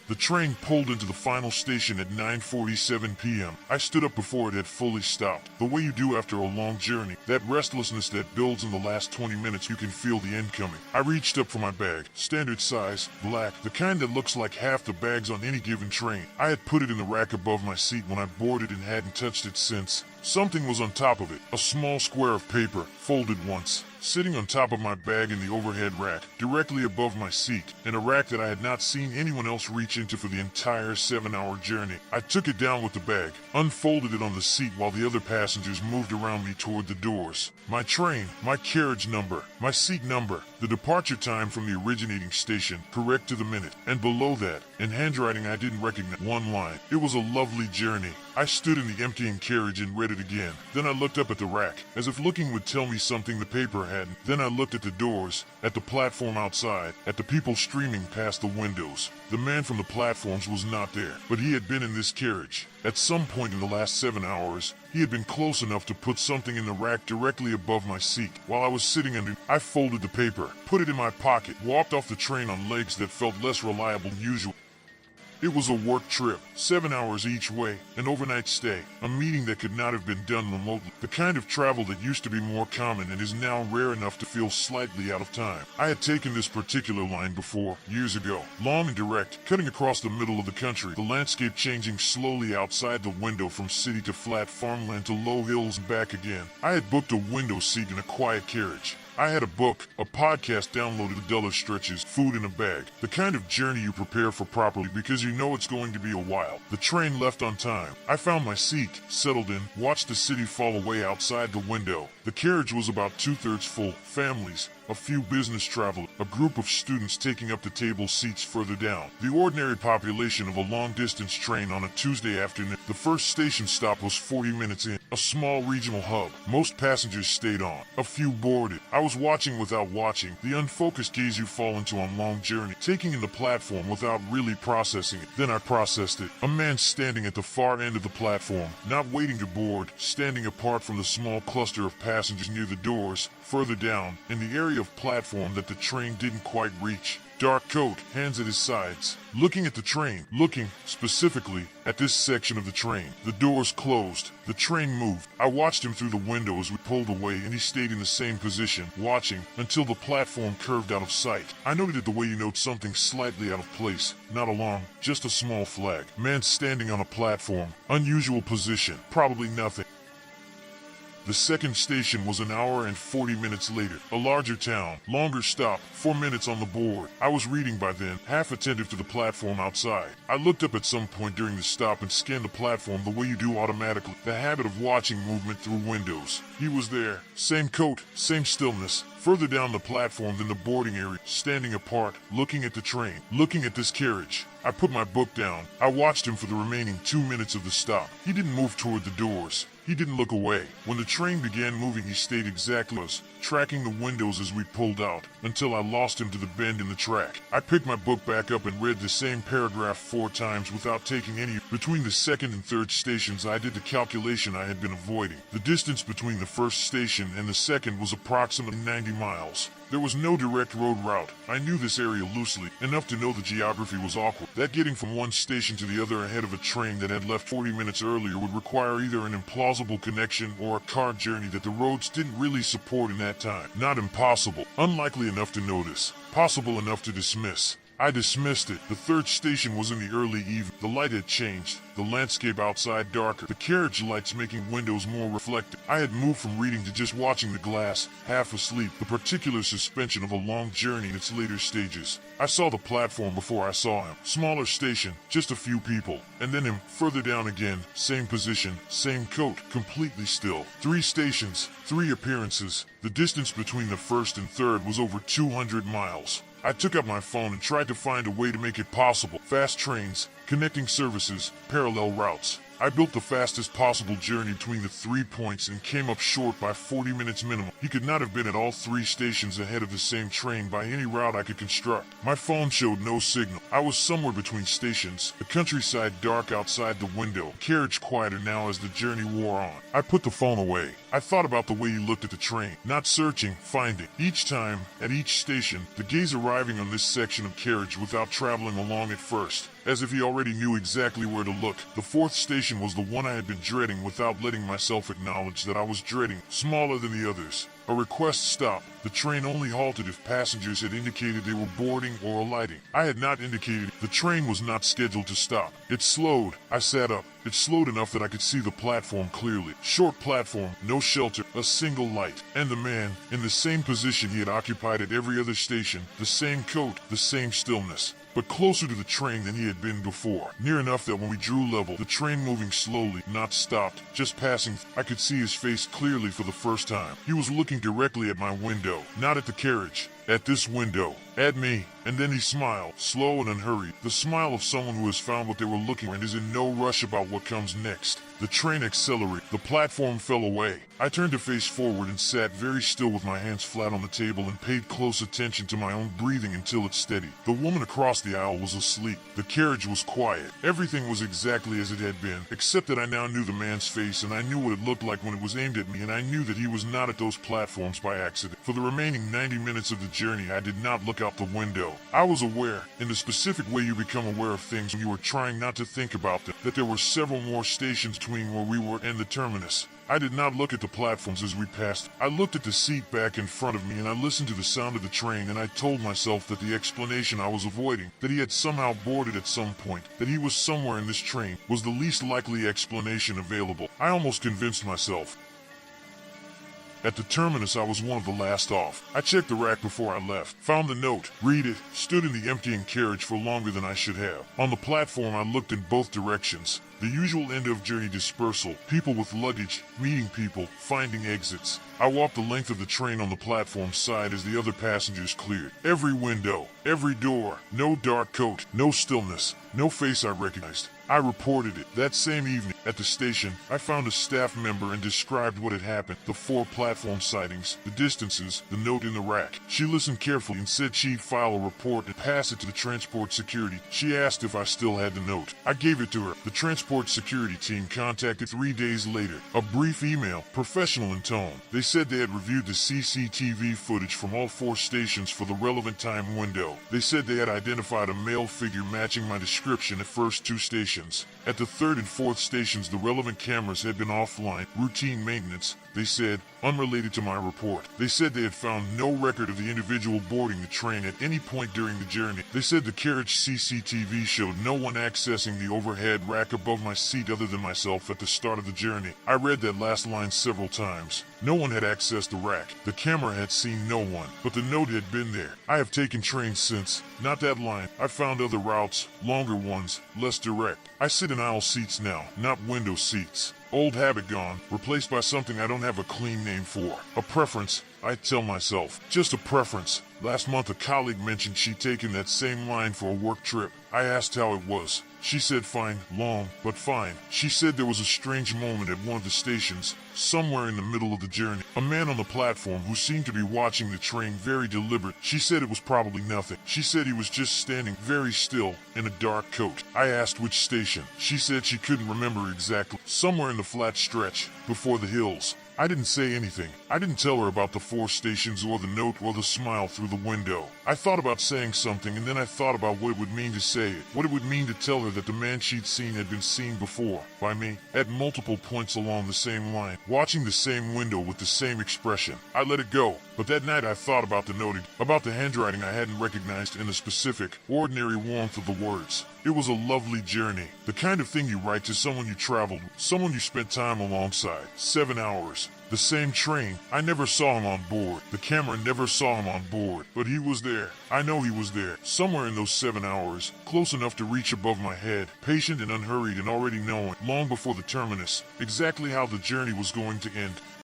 The train pulled into the final station at 9:47 p.m. I stood up before it had fully stopped. The way you do after a long journey, that restlessness that builds in the last 20 minutes, you can feel the end coming. I reached up for my bag, standard size, black, the kind that looks like half the bags on any given train. I had put it in the rack above my seat when I boarded and hadn't touched it since. Something was on top of it, a small square of paper, folded once, sitting on top of my bag in the overhead rack, directly above my seat, in a rack that I had not seen anyone else reach into for the entire 7-hour journey. I took it down with the bag, unfolded it on the seat while the other passengers moved around me toward the doors. My train, my carriage number, my seat number, the departure time from the originating station, correct to the minute, and below that, in handwriting I didn't recognize, one line. It was a lovely journey. I stood in the emptying carriage and read it again. Then I looked up at the rack, as if looking would tell me something the paper hadn't. Then I looked at the doors, at the platform outside, at the people streaming past the windows. The man from the platforms was not there, but he had been in this carriage. At some point in the last 7 hours, he had been close enough to put something in the rack directly above my seat. While I was sitting under, I folded the paper, put it in my pocket, walked off the train on legs that felt less reliable than usual. It was a work trip, 7 hours each way, an overnight stay, a meeting that could not have been done remotely, the kind of travel that used to be more common and is now rare enough to feel slightly out of time. I had taken this particular line before, years ago, long and direct, cutting across the middle of the country, the landscape changing slowly outside the window from city to flat farmland to low hills and back again. I had booked a window seat in a quiet carriage. I had a book, a podcast downloaded, the duller stretches, food in a bag. The kind of journey you prepare for properly because you know it's going to be a while. The train left on time. I found my seat, settled in, watched the city fall away outside the window. The carriage was about 2/3 full, families, a few business travelers, a group of students taking up the table seats further down. The ordinary population of a long-distance train on a Tuesday afternoon. The first station stop was 40 minutes in, a small regional hub. Most passengers stayed on. A few boarded. I was watching without watching, the unfocused gaze you fall into on long journey, taking in the platform without really processing it. Then I processed it. A man standing at the far end of the platform, not waiting to board, standing apart from the small cluster of passengers near the doors, further down, in the area of platform that the train didn't quite reach. Dark coat, hands at his sides, looking at the train, looking, specifically, at this section of the train. The doors closed. The train moved. I watched him through the window as we pulled away, and he stayed in the same position, watching, until the platform curved out of sight. I noted it the way you note something slightly out of place. Not alarm, just a small flag. Man standing on a platform. Unusual position. Probably nothing. The second station was an hour and 40 minutes later. A larger town, longer stop, 4 minutes on the board. I was reading by then, half attentive to the platform outside. I looked up at some point during the stop and scanned the platform the way you do automatically, the habit of watching movement through windows. He was there, same coat, same stillness. Further down the platform than the boarding area, standing apart, looking at the train, looking at this carriage. I put my book down. I watched him for the remaining 2 minutes of the stop. He didn't move toward the doors. He didn't look away. When the train began moving, he stayed exactly as, tracking the windows as we pulled out, until I lost him to the bend in the track. I picked my book back up and read the same paragraph 4 times without taking any. Between the second and third stations, I did the calculation I had been avoiding. The distance between the first station and the second was approximately 90 miles. There was no direct road route. I knew this area loosely, enough to know the geography was awkward. That getting from one station to the other ahead of a train that had left 40 minutes earlier would require either an implausible connection or a car journey that the roads didn't really support in that time. Not impossible. Unlikely enough to notice. Possible enough to dismiss. I dismissed it. The third station was in the early evening. The light had changed, the landscape outside darker, the carriage lights making windows more reflective. I had moved from reading to just watching the glass, half asleep, the particular suspension of a long journey in its later stages. I saw the platform before I saw him. Smaller station, just a few people. And then him, further down again, same position, same coat, completely still. 3 stations, 3 appearances. The distance between the first and third was over 200 miles. I took up my phone and tried to find a way to make it possible. Fast trains, connecting services, parallel routes. I built the fastest possible journey between the 3 points and came up short by 40 minutes minimum. He could not have been at all 3 stations ahead of the same train by any route I could construct. My phone showed no signal. I was somewhere between stations, the countryside dark outside the window, carriage quieter now as the journey wore on. I put the phone away. I thought about the way he looked at the train, not searching, finding. Each time, at each station, the gaze arriving on this section of carriage without traveling along at first. as if he already knew exactly where to look. The fourth station was the one I had been dreading without letting myself acknowledge that I was dreading, smaller than the others. A request stop. The train only halted if passengers had indicated they were boarding or alighting. I had not indicated. The train was not scheduled to stop. It slowed. I sat up. It slowed enough that I could see the platform clearly. Short platform, no shelter, a single light. And the man, in the same position he had occupied at every other station, the same coat, the same stillness, but closer to the train than he had been before. Near enough that when we drew level, the train moving slowly, not stopped, just passing, I could see his face clearly for the first time. He was looking directly at my window, not at the carriage, at this window, at me, and then he smiled, slow and unhurried, the smile of someone who has found what they were looking for and is in no rush about what comes next. The train accelerated. The platform fell away. I turned to face forward and sat very still with my hands flat on the table and paid close attention to my own breathing until it steadied. The woman across the aisle was asleep. The carriage was quiet. Everything was exactly as it had been, except that I now knew the man's face and I knew what it looked like when it was aimed at me, and I knew that he was not at those platforms by accident. For the remaining 90 minutes of the journey, I did not look out the window. I was aware, in the specific way you become aware of things when you are trying not to think about them, that there were several more stations between where we were and the terminus. I did not look at the platforms as we passed. I looked at the seat back in front of me and I listened to the sound of the train, and I told myself that the explanation I was avoiding, that he had somehow boarded at some point, that he was somewhere in this train, was the least likely explanation available. I almost convinced myself. At the terminus, I was one of the last off. I checked the rack before I left, found the note, read it, stood in the emptying carriage for longer than I should have. On the platform, I looked in both directions. The usual end-of-journey dispersal, people with luggage, meeting people, finding exits. I walked the length of the train on the platform side as the other passengers cleared. Every window, every door, no dark coat, no stillness, no face I recognized. I reported it. That same evening, at the station, I found a staff member and described what had happened, the 4 platform sightings, the distances, the note in the rack. She listened carefully and said she'd file a report and pass it to the transport security. She asked if I still had the note. I gave it to her. The transport security team contacted 3 days later. A brief email, professional in tone. They said they had reviewed the CCTV footage from all 4 stations for the relevant time window. They said they had identified a male figure matching my description at first 2 stations. At the 3rd and 4th stations, the relevant cameras had been offline, routine maintenance, they said, unrelated to my report. They said they had found no record of the individual boarding the train at any point during the journey. They said the carriage CCTV showed no one accessing the overhead rack above my seat other than myself at the start of the journey. I read that last line several times. No one had accessed the rack. The camera had seen no one, but the note had been there. I have taken trains since. Not that line. I found other routes, longer ones, less direct. I sit in aisle seats now, not window seats. Old habit gone, replaced by something I don't have a clean name for. A preference, I tell myself. Just a preference. Last month a colleague mentioned she'd taken that same line for a work trip. I asked how it was. She said fine, long, but fine. She said there was a strange moment at one of the stations, somewhere in the middle of the journey. A man on the platform who seemed to be watching the train very deliberate. She said it was probably nothing. She said he was just standing very still in a dark coat. I asked which station. She said she couldn't remember exactly. Somewhere in the flat stretch, before the hills. I didn't say anything. I didn't tell her about the 4 stations or the note or the smile through the window. I thought about saying something, and then I thought about what it would mean to say it. What it would mean to tell her that the man she'd seen had been seen before, by me, at multiple points along the same line, watching the same window with the same expression. I let it go. But that night I thought about the noting, about the handwriting I hadn't recognized in the specific, ordinary warmth of the words. It was a lovely journey. The kind of thing you write to someone you traveled with, someone you spent time alongside. 7 hours. The same train. I never saw him on board. The camera never saw him on board. But he was there. I know he was there. Somewhere in those 7 hours. Close enough to reach above my head. Patient and unhurried and already knowing, long before the terminus, exactly how the journey was going to end.